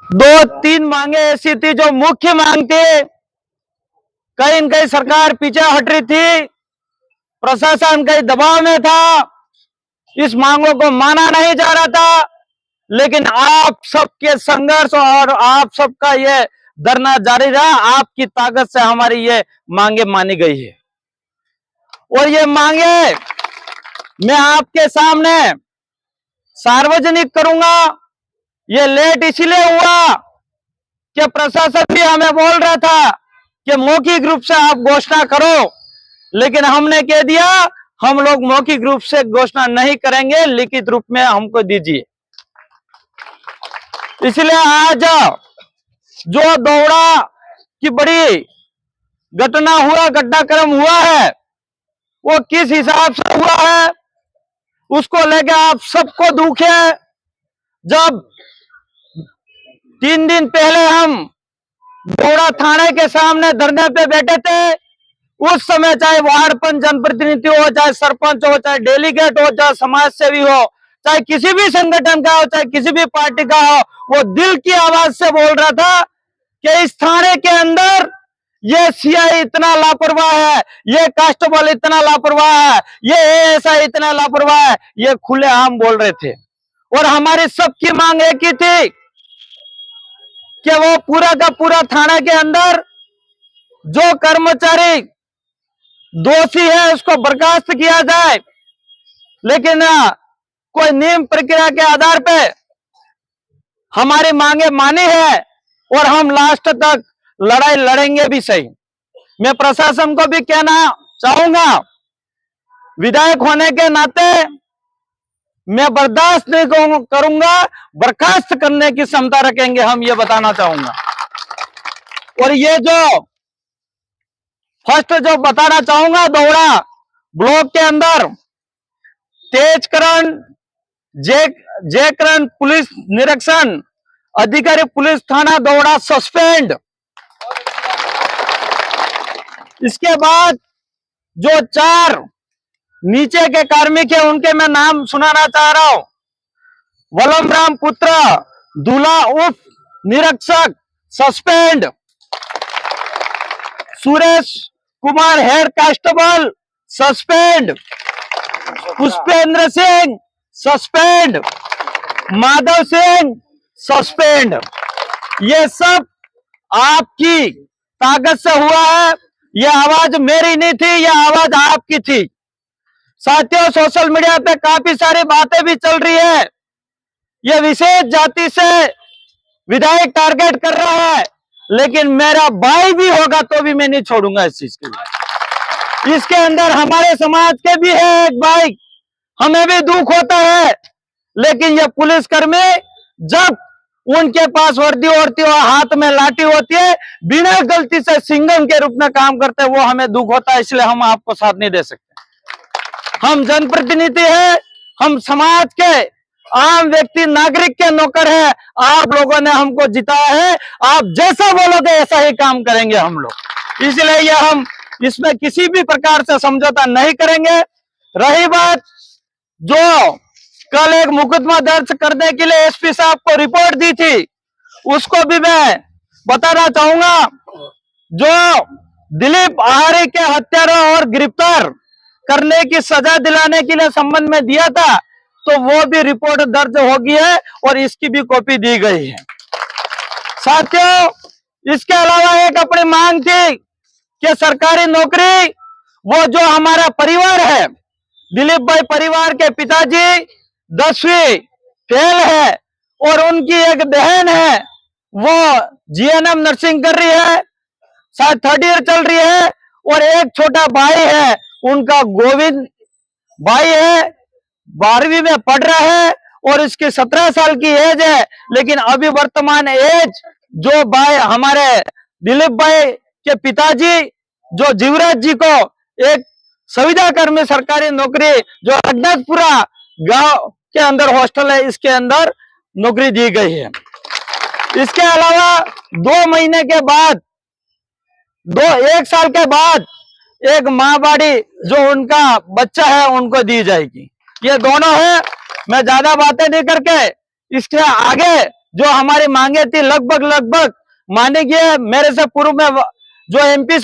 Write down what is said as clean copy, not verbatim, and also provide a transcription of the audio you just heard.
दो तीन मांगे ऐसी थी जो मुख्य मांग थी। कहीं न कहीं सरकार पीछे हट रही थी, प्रशासन कहीं दबाव में था, इस मांगों को माना नहीं जा रहा था। लेकिन आप सबके संघर्ष और आप सबका ये धरना जारी रहा। आपकी ताकत से हमारी ये मांगे मानी गई है। और ये मांगे मैं आपके सामने सार्वजनिक करूंगा। ये लेट इसलिए हुआ कि प्रशासन भी हमें बोल रहा था कि मौखिक रूप से आप घोषणा करो, लेकिन हमने कह दिया हम लोग मौखिक रूप से घोषणा नहीं करेंगे, लिखित रूप में हमको दीजिए। इसलिए आज जो दौड़ा की बड़ी घटना हुआ, घटनाक्रम हुआ है, वो किस हिसाब से हुआ है उसको लेकर आप सबको दुख है। जब 3 दिन पहले हम दौड़ा थाने के सामने धरने पे बैठे थे, उस समय चाहे वार्ड पंच जनप्रतिनिधि हो, चाहे सरपंच हो, चाहे डेलीगेट हो, चाहे समाज सेवी हो, चाहे किसी भी संगठन का हो, चाहे किसी भी पार्टी का हो, वो दिल की आवाज से बोल रहा था कि इस थाने के अंदर ये सीआई इतना लापरवाह है, ये कांस्टेबल इतना लापरवाह है, ये एएसआई इतना लापरवाह है। ये खुलेआम बोल रहे थे। और हमारी सबकी मांग एक ही थी कि वो पूरा का पूरा थाना के अंदर जो कर्मचारी दोषी है उसको बर्खास्त किया जाए। लेकिन कोई नियम प्रक्रिया के आधार पे हमारी मांगे मानी है और हम लास्ट तक लड़ाई लड़ेंगे भी सही। मैं प्रशासन को भी कहना चाहूंगा, विधायक होने के नाते मैं बर्दाश्त नहीं करूंगा, बर्खास्त करने की क्षमता रखेंगे हम, ये बताना चाहूंगा। और ये जो फर्स्ट जो बताना चाहूंगा, दौड़ा ब्लॉक के अंदर तेजकरण जयकरण पुलिस निरीक्षण अधिकारी पुलिस थाना दौड़ा सस्पेंड। इसके बाद जो 4 नीचे के कार्मिक है उनके मैं नाम सुनाना चाह रहा हूं। वलमराम पुत्र दूल्हा उप निरीक्षक suspend, Suresh Kumar head constable suspend, Pushpendra Singh suspend, Madhav Singh suspend. ये सब आपकी ताकत से हुआ है। यह आवाज मेरी नहीं थी, यह आवाज आपकी थी। साथियों, सोशल मीडिया पे काफी सारी बातें भी चल रही है। यह विशेष जाति से विधायक टारगेट कर रहा है, लेकिन मेरा भाई भी होगा तो भी मैं नहीं छोड़ूंगा इस चीज के लिए। इसके अंदर हमारे समाज के भी है एक भाई, हमें भी दुख होता है। लेकिन ये पुलिसकर्मी जब उनके पास वर्दी होती है, हाथ में लाठी होती है, बिना गलती से सिंघम के रूप में काम करते हैं, वो हमें दुख होता है। इसलिए हम आपको साथ नहीं दे सकते। हम जनप्रतिनिधि हैं, हम समाज के आम व्यक्ति नागरिक के नौकर हैं। आप लोगों ने हमको जिताया है, आप जैसा बोलोगे ऐसा ही काम करेंगे हम लोग। इसलिए ये हम इसमें किसी भी प्रकार से समझौता नहीं करेंगे। रही बात जो कल एक मुकदमा दर्ज करने के लिए एसपी साहब को रिपोर्ट दी थी, उसको भी मैं बताना चाहूंगा। जो दिलीप आहारी के हत्यारा और गिरफ्तार करने की सजा दिलाने के लिए संबंध में दिया था, तो वो भी रिपोर्ट दर्ज होगी है और इसकी भी कॉपी दी गई है। साथियों, इसके अलावा एक अपनी मांग थी कि सरकारी नौकरी, वो जो हमारा परिवार है, दिलीप भाई परिवार के पिताजी 10वीं फेल है और उनकी एक बहन है, वो जीएनएम नर्सिंग कर रही है, शायद 3rd ईयर चल रही है। और एक छोटा भाई है, उनका गोविंद भाई है, 12वीं में पढ़ रहा है और इसकी 17 साल की एज है। लेकिन अभी वर्तमान एज जो भाई हमारे दिलीप भाई के पिताजी जो जीवराज जी को एक संविदा कर्मी सरकारी नौकरी जो रघुनाथपुरा गांव के अंदर हॉस्टल है, इसके अंदर नौकरी दी गई है। इसके अलावा 2 महीने के बाद, 1 साल के बाद एक माँबाड़ी जो उनका बच्चा है उनको दी जाएगी। ये दोनों है। मैं ज्यादा बातें नहीं करके इसके आगे जो हमारी मांगे थी लगभग मानेंगे मेरे से पूर्व में जो MP